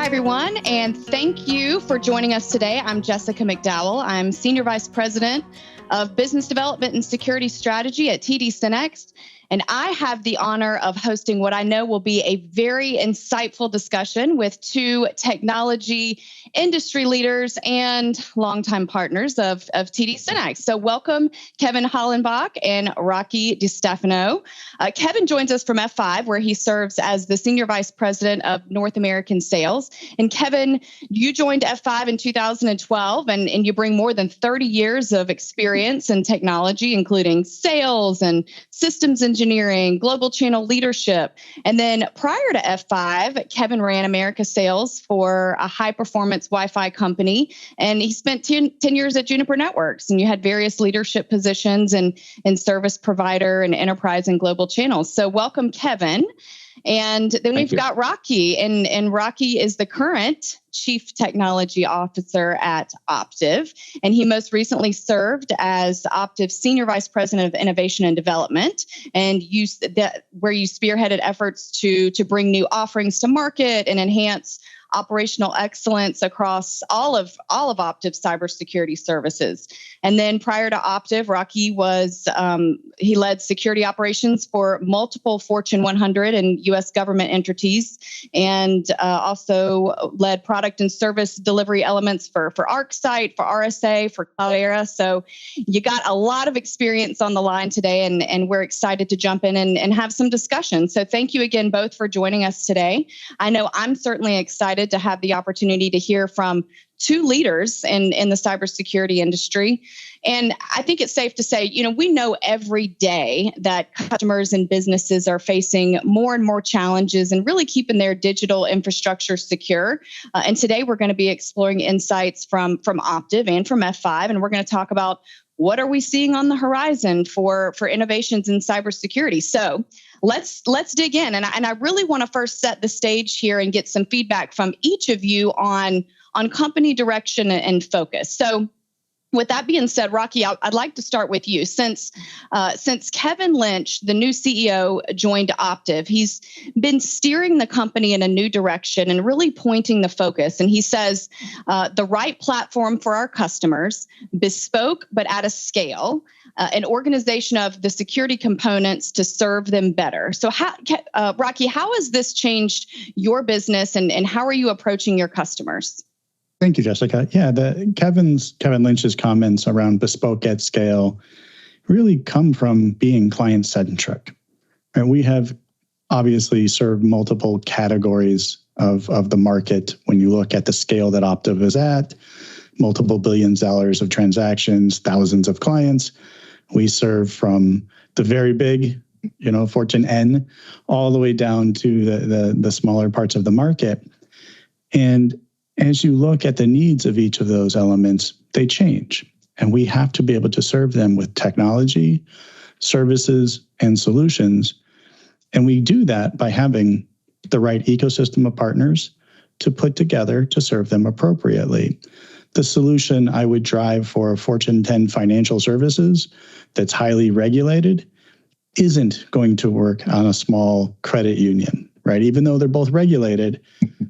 Hi, everyone, and thank you for joining us today. I'm Jessica McDowell. I'm Senior Vice President of Business Development and Security Strategy at TD SYNNEX, and I have the honor of hosting what I know will be a very insightful discussion with two technology industry leaders and longtime partners of TD SYNNEX. So welcome, Kevin Hollenbach and Rocky DeStefano. Kevin joins us from F5, where he serves as the Senior Vice President of North American Sales. And Kevin, you joined F5 in 2012, and you bring more than 30 years of experience in technology, including sales and systems engineering, global channel leadership. And then prior to F5, Kevin ran America sales for a high-performance Wi-Fi company, and he spent 10 years at Juniper Networks, and you had various leadership positions in service provider and enterprise and global channels. So welcome, Kevin. And then we've got Rocky, and Rocky is the current Chief Technology Officer at Optiv, and he most recently served as Optiv's Senior Vice President of Innovation and Development, and where you spearheaded efforts to bring new offerings to market and enhance operational excellence across all of Optiv's cybersecurity services. And then prior to Optiv, Rocky he led security operations for multiple Fortune 100 and U.S. government entities, and also led product and service delivery elements for ArcSight, for RSA, for Cloudera. So you got a lot of experience on the line today, and we're excited to jump in and have some discussion. So thank you again both for joining us today. I know I'm certainly excited to have the opportunity to hear from two leaders in the cybersecurity industry. And I think it's safe to say, we know every day that customers and businesses are facing more and more challenges and really keeping their digital infrastructure secure. And today we're going to be exploring insights from Optiv and from F5, and we're going to talk about what are we seeing on the horizon for innovations in cybersecurity. So let's dig in. And I really want to first set the stage here and get some feedback from each of you on company direction and focus. So with that being said, Rocky, I'd like to start with you. Since Kevin Lynch, the new CEO, joined Optiv, he's been steering the company in a new direction and really pointing the focus. And he says the right platform for our customers, bespoke but at a scale, an organization of the security components to serve them better. So, Rocky, how has this changed your business, and how are you approaching your customers? Thank you, Jessica. Yeah, Kevin Lynch's comments around bespoke at scale really come from being client-centric. And we have obviously served multiple categories of the market when you look at the scale that Optiv is at, multiple billions of dollars of transactions, thousands of clients. We serve from the very big, Fortune N, all the way down to the smaller parts of the market. And as you look at the needs of each of those elements, they change. And we have to be able to serve them with technology, services, and solutions. And we do that by having the right ecosystem of partners to put together to serve them appropriately. The solution I would drive for a Fortune 10 financial services that's highly regulated isn't going to work on a small credit union, right? Even though they're both regulated,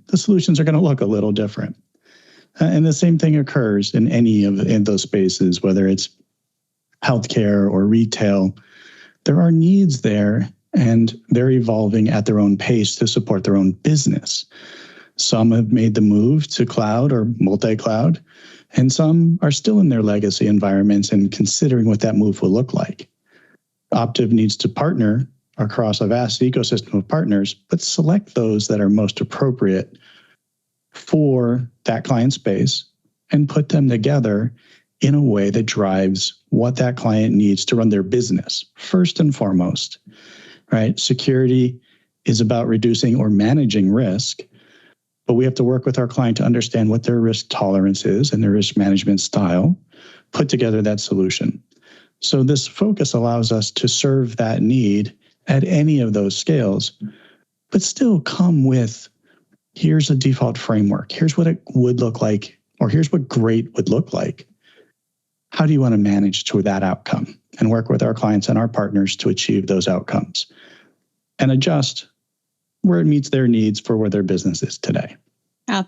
the solutions are going to look a little different. And the same thing occurs in any in those spaces, whether it's healthcare or retail. There are needs there, and they're evolving at their own pace to support their own business. Some have made the move to cloud or multi-cloud, and some are still in their legacy environments and considering what that move will look like. Optiv needs to partner across a vast ecosystem of partners, but select those that are most appropriate for that client space and put them together in a way that drives what that client needs to run their business, first and foremost, right? Security is about reducing or managing risk, but we have to work with our client to understand what their risk tolerance is and their risk management style, put together that solution. So this focus allows us to serve that need at any of those scales, but still come with, here's a default framework. Here's what it would look like, or here's what great would look like. How do you want to manage to that outcome and work with our clients and our partners to achieve those outcomes and adjust where it meets their needs for where their business is today?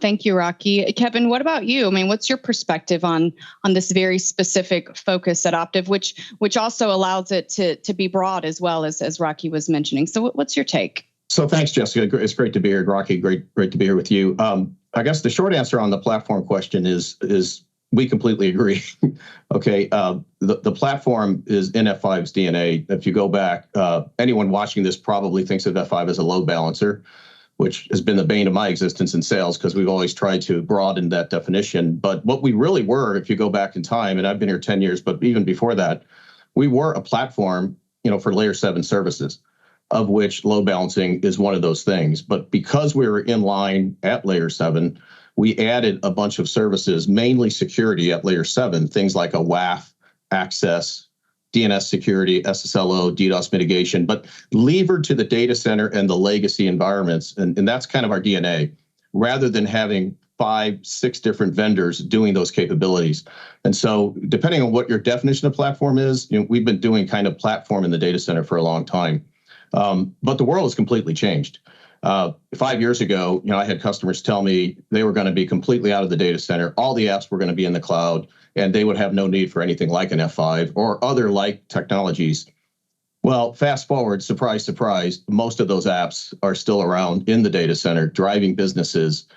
Thank you, Rocky. Kevin, what about you? I mean, what's your perspective on this very specific focus at Optiv, which also allows it to be broad as well as Rocky was mentioning? So what's your take? So thanks, Jessica. It's great to be here. Rocky, great to be here with you. I guess the short answer on the platform question is we completely agree. Okay, the platform is in F5's DNA. If you go back, anyone watching this probably thinks of F5 as a load balancer, which has been the bane of my existence in sales because we've always tried to broaden that definition. But what we really were, if you go back in time, and I've been here 10 years, but even before that, we were a platform, for layer 7 services, of which load balancing is one of those things. But because we were in line at layer 7, we added a bunch of services, mainly security at layer 7, things like a WAAP, access, DNS security, SSLO, DDoS mitigation, but levered to the data center and the legacy environments. And that's kind of our DNA, rather than having 5, 6 different vendors doing those capabilities. And so depending on what your definition of platform is, we've been doing kind of platform in the data center for a long time. But the world has completely changed. 5 years ago, I had customers tell me they were going to be completely out of the data center. All the apps were going to be in the cloud, and they would have no need for anything like an F5 or other like technologies. Well, fast forward, surprise, surprise, most of those apps are still around in the data center, driving businesses.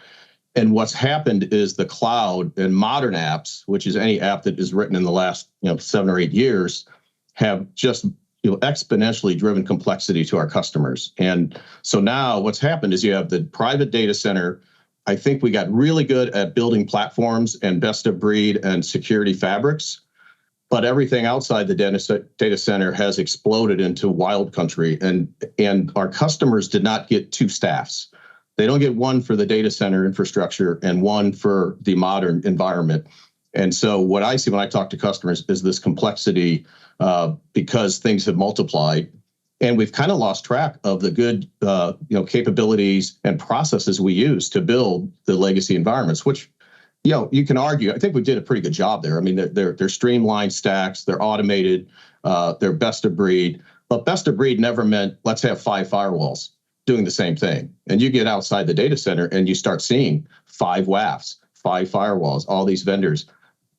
And what's happened is the cloud and modern apps, which is any app that is written in the last 7 or 8 years, have just exponentially driven complexity to our customers. And so now what's happened is you have the private data center. I think we got really good at building platforms and best of breed and security fabrics, but everything outside the data center has exploded into wild country. And our customers did not get 2 staffs. They don't get one for the data center infrastructure and one for the modern environment. And so what I see when I talk to customers is this complexity because things have multiplied, and we've kind of lost track of the good capabilities and processes we use to build the legacy environments, which you can argue. I think we did a pretty good job there. I mean, they're streamlined stacks, they're automated, they're best of breed. But best of breed never meant let's have 5 firewalls doing the same thing. And you get outside the data center and you start seeing 5 WAFs, 5 firewalls, all these vendors,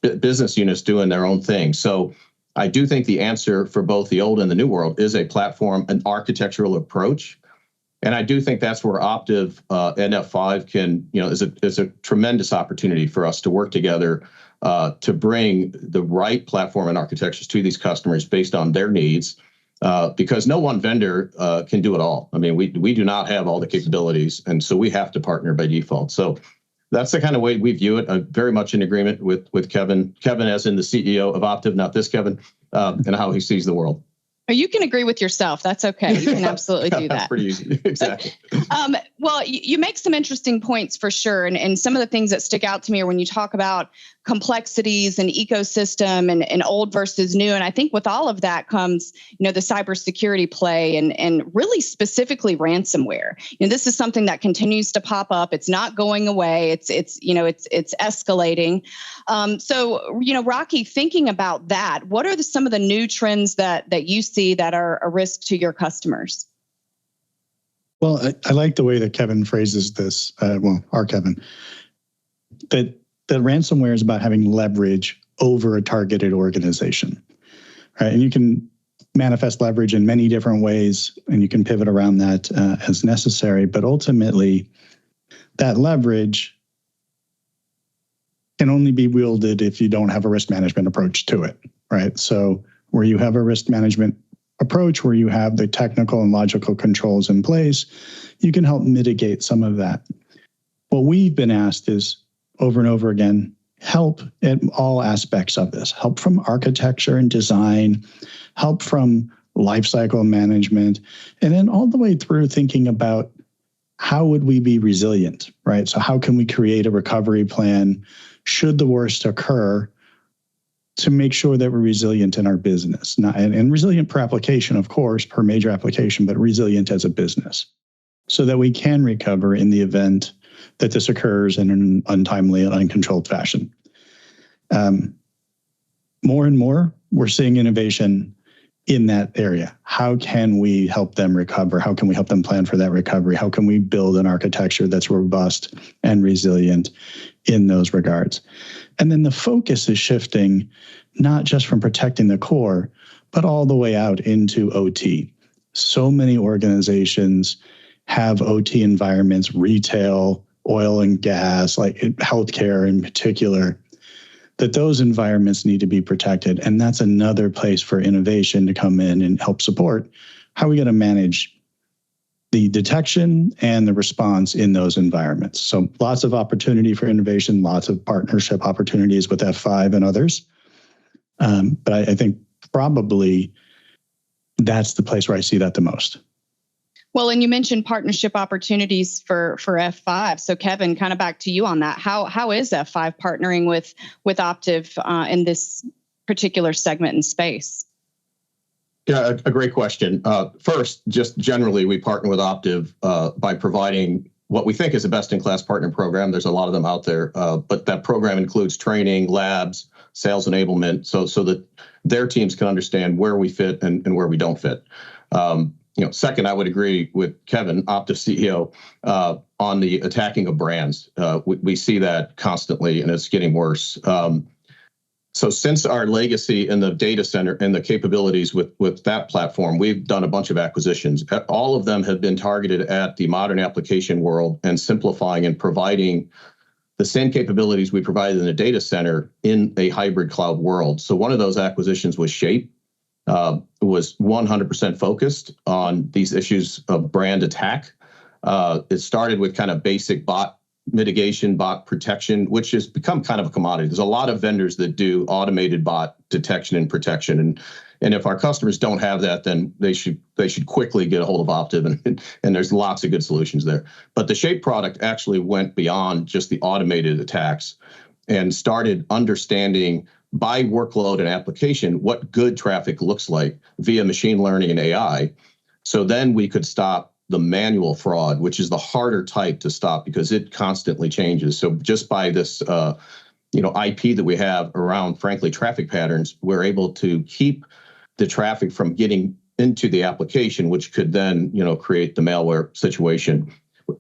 business units doing their own thing. So I do think the answer for both the old and the new world is a platform, an architectural approach. And I do think that's where Optiv and F5 can, is a tremendous opportunity for us to work together to bring the right platform and architectures to these customers based on their needs, because no one vendor can do it all. I mean, we do not have all the capabilities, and so we have to partner by default. So that's the kind of way we view it. I'm very much in agreement with Kevin. Kevin, as in the CEO of Optiv, not this Kevin, and how he sees the world. You can agree with yourself. That's okay. You can absolutely do that. That's pretty easy. Exactly. Well, you make some interesting points for sure. And some of the things that stick out to me are when you talk about complexities and ecosystem and old versus new. And I think with all of that comes, the cybersecurity play and really specifically ransomware. This is something that continues to pop up. It's not going away. It's escalating. So, Rocky, thinking about that, what are some of the new trends that you see that are a risk to your customers? Well, I like the way that Kevin phrases this. Our Kevin, that ransomware is about having leverage over a targeted organization, right? And you can manifest leverage in many different ways, and you can pivot around that as necessary. But ultimately, that leverage can only be wielded if you don't have a risk management approach to it, right? So where you have a risk management approach, where you have the technical and logical controls in place, you can help mitigate some of that. What we've been asked is, over and over again, help at all aspects of this. Help from architecture and design, help from lifecycle management, and then all the way through thinking about how would we be resilient, right? So how can we create a recovery plan should the worst occur to make sure that we're resilient in our business, and resilient per application, of course, per major application, but resilient as a business so that we can recover in the event that this occurs in an untimely and uncontrolled fashion. More and more, we're seeing innovation in that area. How can we help them recover? How can we help them plan for that recovery? How can we build an architecture that's robust and resilient in those regards? And then the focus is shifting not just from protecting the core, but all the way out into OT. So many organizations have OT environments, retail, oil and gas, like healthcare in particular, that those environments need to be protected. And that's another place for innovation to come in and help support how we got to manage the detection and the response in those environments. So lots of opportunity for innovation, lots of partnership opportunities with F5 and others. But I think probably that's the place where I see that the most. Well, and you mentioned partnership opportunities for F5. So Kevin, kind of back to you on that. How is F5 partnering with Optiv in this particular segment and space? Yeah, a great question. First, just generally, we partner with Optiv by providing what we think is a best-in-class partner program. There's a lot of them out there, but that program includes training, labs, sales enablement, so that their teams can understand where we fit and where we don't fit. Second, I would agree with Kevin, Optiv CEO, on the attacking of brands. We see that constantly, and it's getting worse. So since our legacy in the data center and the capabilities with that platform, we've done a bunch of acquisitions. All of them have been targeted at the modern application world and simplifying and providing the same capabilities we provided in the data center in a hybrid cloud world. So one of those acquisitions was Shape. Was 100% focused on these issues of brand attack. It started with kind of basic bot mitigation, bot protection, which has become kind of a commodity. There's a lot of vendors that do automated bot detection and protection, and if our customers don't have that, then they should quickly get a hold of Optiv, and there's lots of good solutions there. But the Shape product actually went beyond just the automated attacks and started understanding by workload and application what good traffic looks like via machine learning and AI. So then we could stop the manual fraud, which is the harder type to stop because it constantly changes. So just by this IP that we have around, frankly, traffic patterns, we're able to keep the traffic from getting into the application, which could then create the malware situation.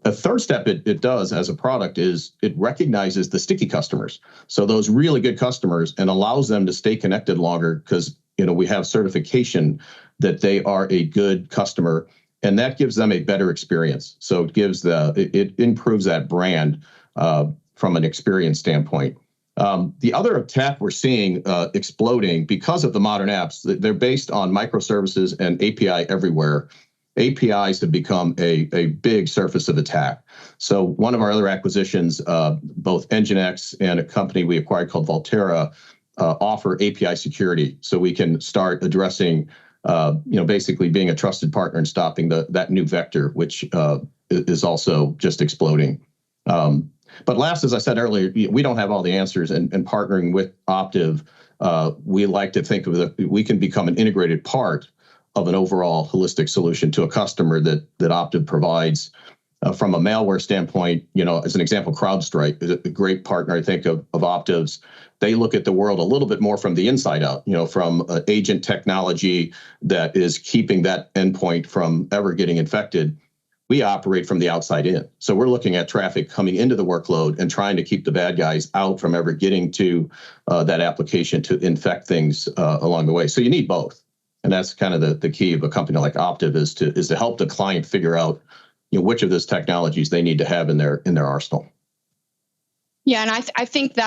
A third step it does as a product is it recognizes the sticky customers. So those really good customers, and allows them to stay connected longer because we have certification that they are a good customer, and that gives them a better experience. So it improves that brand from an experience standpoint. The other attack we're seeing exploding because of the modern apps, they're based on microservices and API everywhere. APIs have become a big surface of attack. So one of our other acquisitions, both NGINX and a company we acquired called Volterra, offer API security. So we can start addressing, basically being a trusted partner and stopping that new vector, which is also just exploding. But last, as I said earlier, we don't have all the answers, and partnering with Optiv, we like to think of that we can become an integrated part of an overall holistic solution to a customer that Optiv provides. From a malware standpoint, as an example, CrowdStrike is a great partner, I think, of Optiv's. They look at the world a little bit more from the inside out, from agent technology that is keeping that endpoint from ever getting infected. We operate from the outside in. So we're looking at traffic coming into the workload and trying to keep the bad guys out from ever getting to that application to infect things along the way. So you need both. And that's kind of the key of a company like Optiv is to help the client figure out which of those technologies they need to have in their arsenal. Yeah, and I think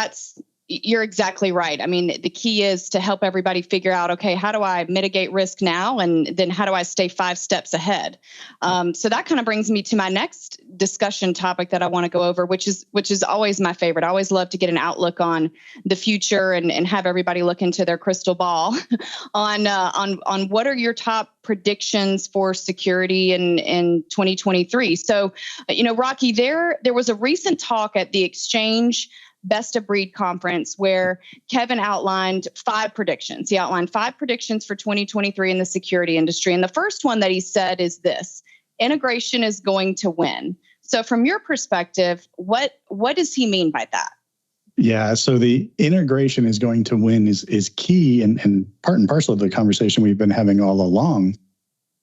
you're exactly right. I mean, the key is to help everybody figure out, okay, how do I mitigate risk now? And then how do I stay 5 steps ahead? So that kind of brings me to my next discussion topic that I want to go over, which is always my favorite. I always love to get an outlook on the future and have everybody look into their crystal ball on what are your top predictions for security in 2023. So, Rocky, there was a recent talk at the Exchange Best of Breed conference where Kevin outlined 5 predictions. He outlined 5 predictions for 2023 in the security industry. And the first one that he said is this: integration is going to win. So from your perspective, what does he mean by that? Yeah, so the integration is going to win is key and part and parcel of the conversation we've been having all along,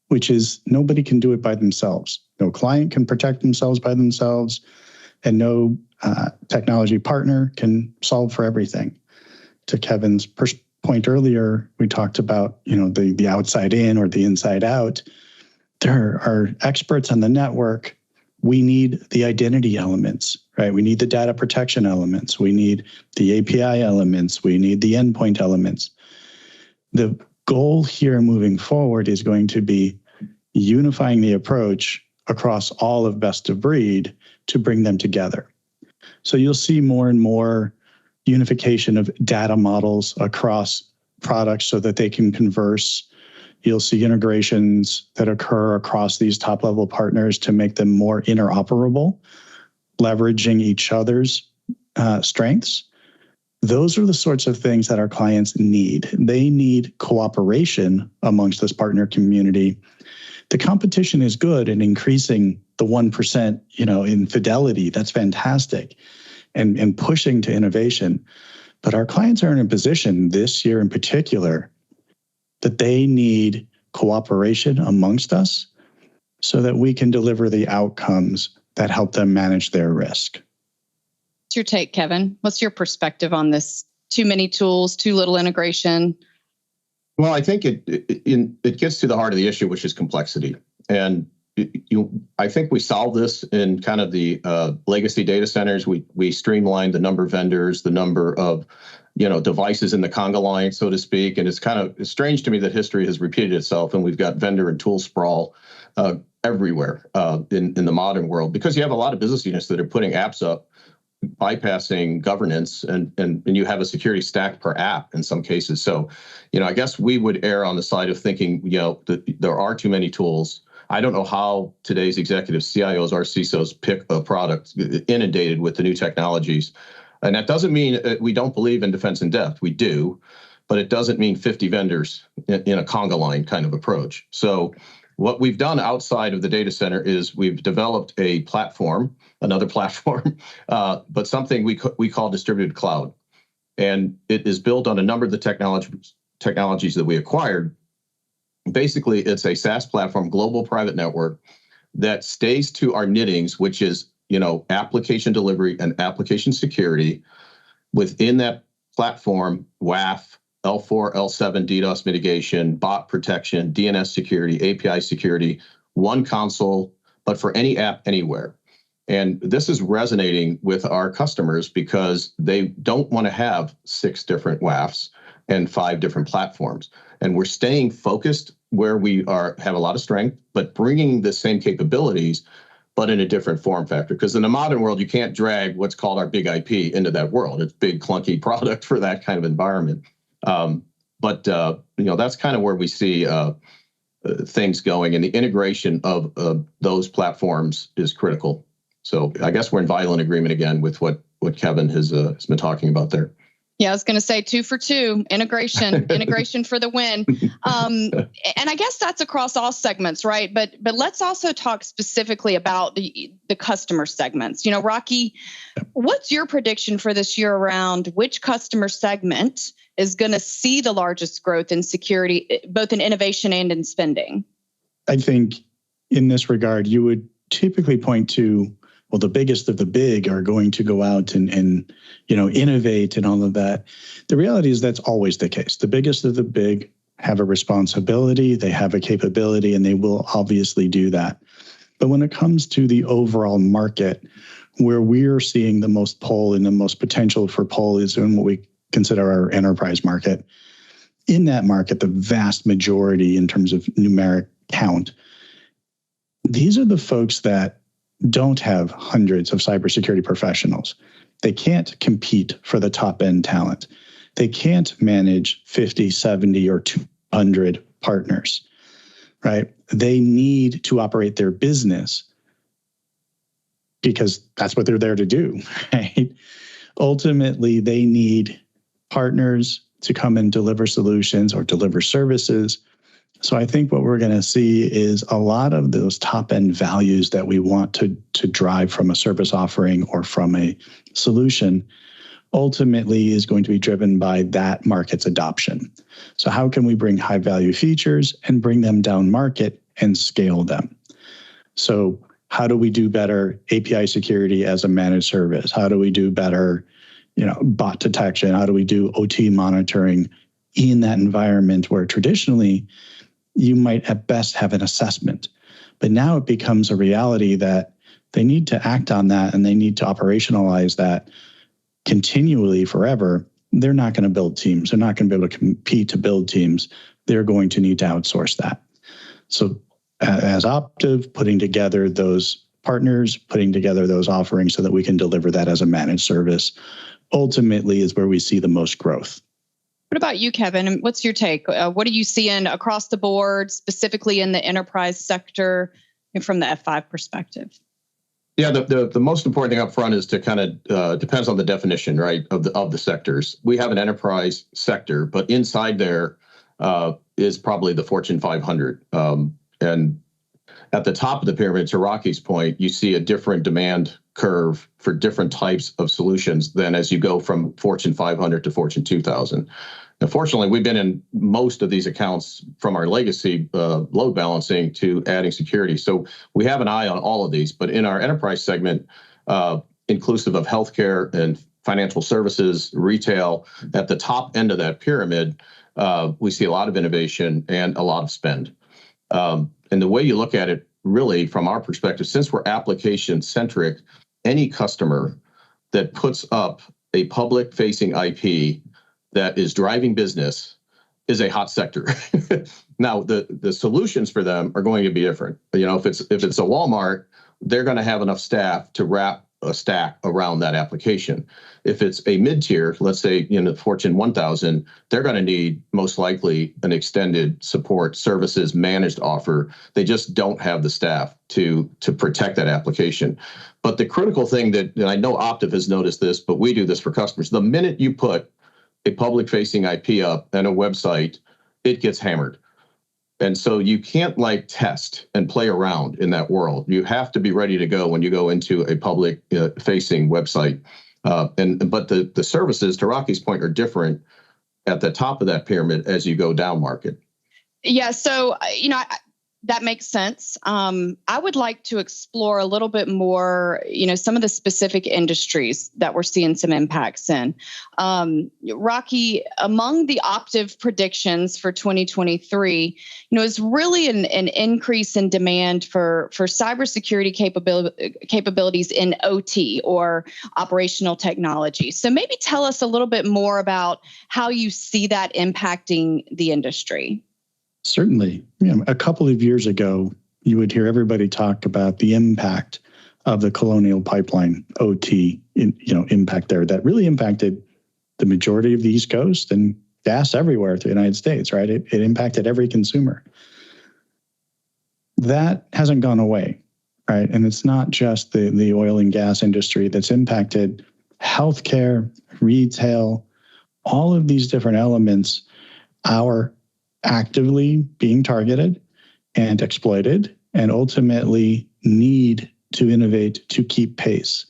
which is nobody can do it by themselves. No client can protect themselves by themselves, and no technology partner can solve for everything. To Kevin's point earlier, we talked about the outside in or the inside out. There are experts on the network. We need the identity elements, right? We need the data protection elements. We need the API elements. We need the endpoint elements. The goal here moving forward is going to be unifying the approach across all of best of breed to bring them together. So you'll see more and more unification of data models across products so that they can converse. You'll see integrations that occur across these top-level partners to make them more interoperable, leveraging each other's strengths. Those are the sorts of things that our clients need. They need cooperation amongst this partner community. The competition is good in increasing the 1%, in fidelity. That's fantastic, and pushing to innovation. But our clients are in a position this year in particular that they need cooperation amongst us so that we can deliver the outcomes that help them manage their risk. What's your take, Kevin? What's your perspective on this? Too many tools, too little integration? Well, I think it gets to the heart of the issue, which is complexity. And I think we solved this in kind of the legacy data centers. We streamlined the number of vendors, the number of devices in the conga line, so to speak. And it's strange to me that history has repeated itself, and we've got vendor and tool sprawl everywhere in the modern world, because you have a lot of business units that are putting apps up, bypassing governance, and you have a security stack per app in some cases. So, I guess we would err on the side of thinking, that there are too many tools. I don't know how today's executives, CIOs, or CISOs pick a product inundated with the new technologies. And that doesn't mean we don't believe in defense in depth. We do, but it doesn't mean 50 vendors in a conga line kind of approach. So what we've done outside of the data center is we've developed a platform, another platform, but something we call distributed cloud. And it is built on a number of the technologies that we acquired. Basically, it's a SaaS platform, global private network, that stays to our knittings, which is application delivery and application security. Within that platform, WAAP, L4, L7 DDoS mitigation, bot protection, DNS security, API security, one console, but for any app anywhere. And this is resonating with our customers because they don't want to have 6 different WAFs and 5 different platforms. And we're staying focused where we have a lot of strength, but bringing the same capabilities, but in a different form factor. Because in the modern world, you can't drag what's called our big IP into that world. It's big, clunky product for that kind of environment. But that's kind of where we see things going, and the integration of those platforms is critical. So I guess we're in violent agreement again with what Kevin has been talking about there. Yeah, I was going to say 2 for 2, integration for the win. And I guess that's across all segments, right? But let's also talk specifically about the customer segments. Rocky, what's your prediction for this year around which customer segment is going to see the largest growth in security, both in innovation and in spending? I think in this regard, you would typically point to, well, the biggest of the big are going to go out and innovate and all of that. The reality is that's always the case. The biggest of the big have a responsibility, they have a capability, and they will obviously do that. But when it comes to the overall market, where we're seeing the most pull and the most potential for pull is in what we consider our enterprise market. In that market, the vast majority in terms of numeric count, these are the folks that don't have hundreds of cybersecurity professionals. They can't compete for the top end talent. They can't manage 50, 70, or 200 partners, right? They need to operate their business because that's what they're there to do, right? Ultimately, they need partners to come and deliver solutions or deliver services. So I think what we're going to see is a lot of those top-end values that we want to drive from a service offering or from a solution ultimately is going to be driven by that market's adoption. So how can we bring high value features and bring them down market and scale them? So how do we do better API security as a managed service? How do we do better, bot detection? How do we do OT monitoring in that environment where traditionally you might at best have an assessment? But now it becomes a reality that they need to act on that and they need to operationalize that continually forever. They're not going to build teams. They're not going to be able to compete to build teams. They're going to need to outsource that. So as Optiv, putting together those partners, putting together those offerings so that we can deliver that as a managed service, ultimately is where we see the most growth. What about you, Kevin? What's your take? What are you seeing across the board, specifically in the enterprise sector from the F5 perspective? Yeah, the most important thing up front is to kind of depends on the definition, right, of the sectors. We have an enterprise sector, but inside there is probably the Fortune 500. And at the top of the pyramid, to Rocky's point, you see a different demand curve for different types of solutions than as you go from Fortune 500 to Fortune 2000. Now, fortunately, we've been in most of these accounts from our legacy load balancing to adding security. So we have an eye on all of these. But in our enterprise segment, inclusive of healthcare and financial services, retail, at the top end of that pyramid, we see a lot of innovation and a lot of spend. And the way you look at it, really, from our perspective, since we're application-centric, any customer that puts up a public-facing IP that is driving business is a hot sector. Now, the solutions for them are going to be different. If it's a Walmart, they're going to have enough staff to wrap a stack around that application. If it's a mid-tier, let's say in the Fortune 1000, they're going to need most likely an extended support services managed offer. They just don't have the staff to protect that application. But the critical thing that, and I know Optiv has noticed this, but we do this for customers, the minute you put a public-facing IP up and a website, it gets hammered. And so you can't test and play around in that world. You have to be ready to go when you go into a public-facing website. But the services, to Rocky's point, are different at the top of that pyramid as you go down market. Yeah, so that makes sense. I would like to explore a little bit more, some of the specific industries that we're seeing some impacts in. Rocky, among the Optiv predictions for 2023, is really an increase in demand for cybersecurity capabilities in OT, or operational technology. So maybe tell us a little bit more about how you see that impacting the industry. Certainly. A couple of years ago, you would hear everybody talk about the impact of the Colonial Pipeline OT, impact there that really impacted the majority of the East Coast and gas everywhere through the United States, right? It impacted every consumer. That hasn't gone away, right? And it's not just the oil and gas industry that's impacted. Healthcare, retail, all of these different elements are actively being targeted and exploited, and ultimately need to innovate to keep pace.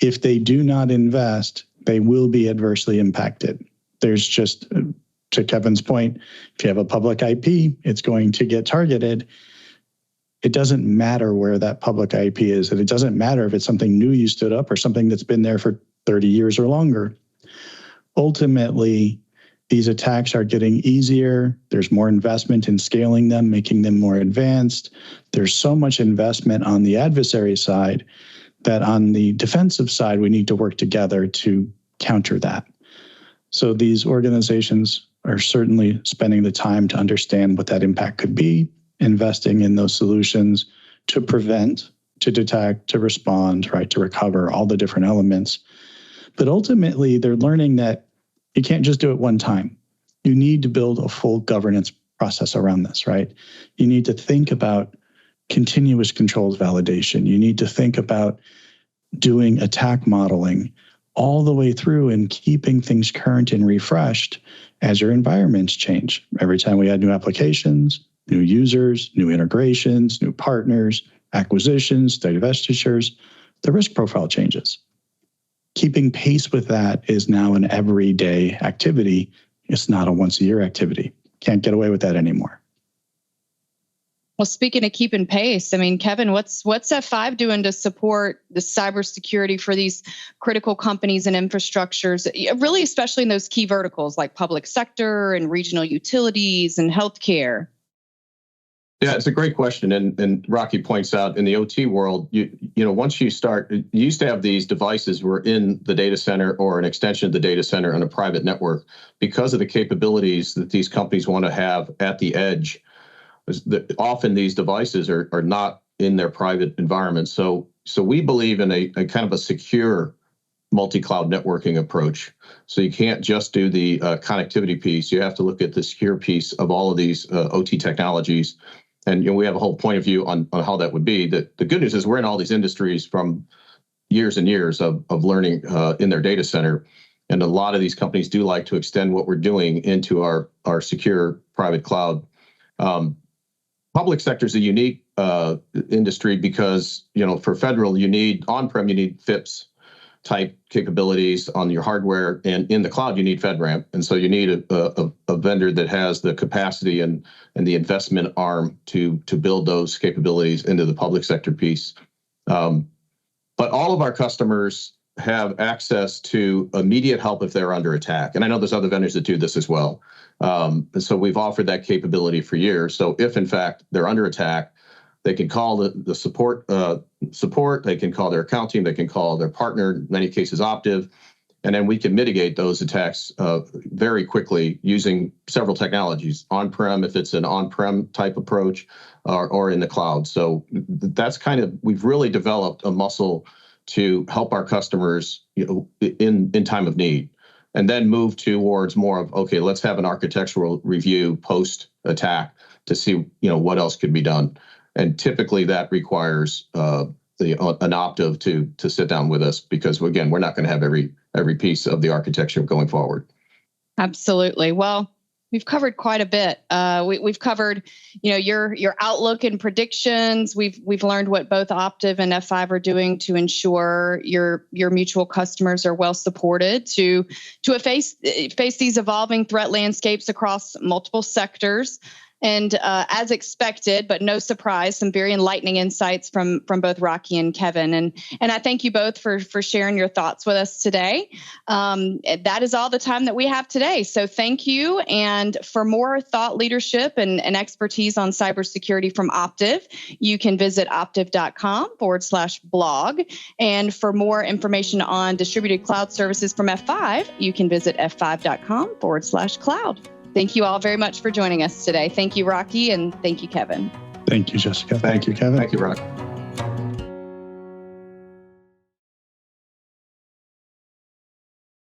If they do not invest, they will be adversely impacted. There's just, to Kevin's point, if you have a public IP, it's going to get targeted. It doesn't matter where that public IP is, and it doesn't matter if it's something new you stood up or something that's been there for 30 years or longer. Ultimately, these attacks are getting easier. There's more investment in scaling them, making them more advanced. There's so much investment on the adversary side that on the defensive side, we need to work together to counter that. So these organizations are certainly spending the time to understand what that impact could be, investing in those solutions to prevent, to detect, to respond, right, to recover all the different elements. But ultimately, they're learning that you can't just do it one time. You need to build a full governance process around this, right? You need to think about continuous controls validation. You need to think about doing attack modeling all the way through and keeping things current and refreshed as your environments change. Every time we add new applications, new users, new integrations, new partners, acquisitions, divestitures, the risk profile changes. keeping pace with that is now an everyday activity. It's not a once-a-year activity. Can't get away with that anymore. Well, speaking of keeping pace, I mean, Kevin, what's F5 doing to support the cybersecurity for these critical companies and infrastructures, really, especially in those key verticals like public sector and regional utilities and healthcare? Yeah, it's a great question. And Rocky points out in the OT world, you know, once you start, you used to have these devices were in the data center or an extension of the data center on a private network. Because of the capabilities that these companies want to have at the edge, often these devices are not in their private environment. So we believe in a kind of a secure multi-cloud networking approach. So you can't just do the connectivity piece. You have to look at the secure piece of all of these OT technologies. And we have a whole point of view on how that would be. The good news is we're in all these industries from years and years of learning in their data center. And a lot of these companies do like to extend what we're doing into our secure private cloud. Public sector is a unique industry because, for federal, you need on-prem, you need FIPS type capabilities on your hardware, and in the cloud, you need FedRAMP. And so you need a vendor that has the capacity and the investment arm to build those capabilities into the public sector piece. But all of our customers have access to immediate help if they're under attack. And I know there's other vendors that do this as well. And so we've offered that capability for years. So if in fact they're under attack, they can call the support, they can call their account team, they can call their partner, in many cases Optiv, and then we can mitigate those attacks very quickly using several technologies, on-prem if it's an on-prem type approach, or in the cloud. So that's we've really developed a muscle to help our customers in time of need, and then move towards more of, okay, let's have an architectural review post-attack to see what else could be done. And typically that requires an Optiv to sit down with us, because again, we're not going to have every piece of the architecture going forward. Absolutely. Well, we've covered quite a bit. We've covered, your outlook and predictions. We've learned what both Optiv and F5 are doing to ensure your mutual customers are well supported to face these evolving threat landscapes across multiple sectors. And as expected, but no surprise, some very enlightening insights from both Rocky and Kevin. And I thank you both for sharing your thoughts with us today. That is all the time that we have today. So thank you. And for more thought leadership and expertise on cybersecurity from Optiv, you can visit optiv.com/blog. And for more information on distributed cloud services from F5, you can visit f5.com/cloud. Thank you all very much for joining us today. Thank you, Rocky, and thank you, Kevin. Thank you, Jessica. Thank you, Kevin. Thank you, Rocky.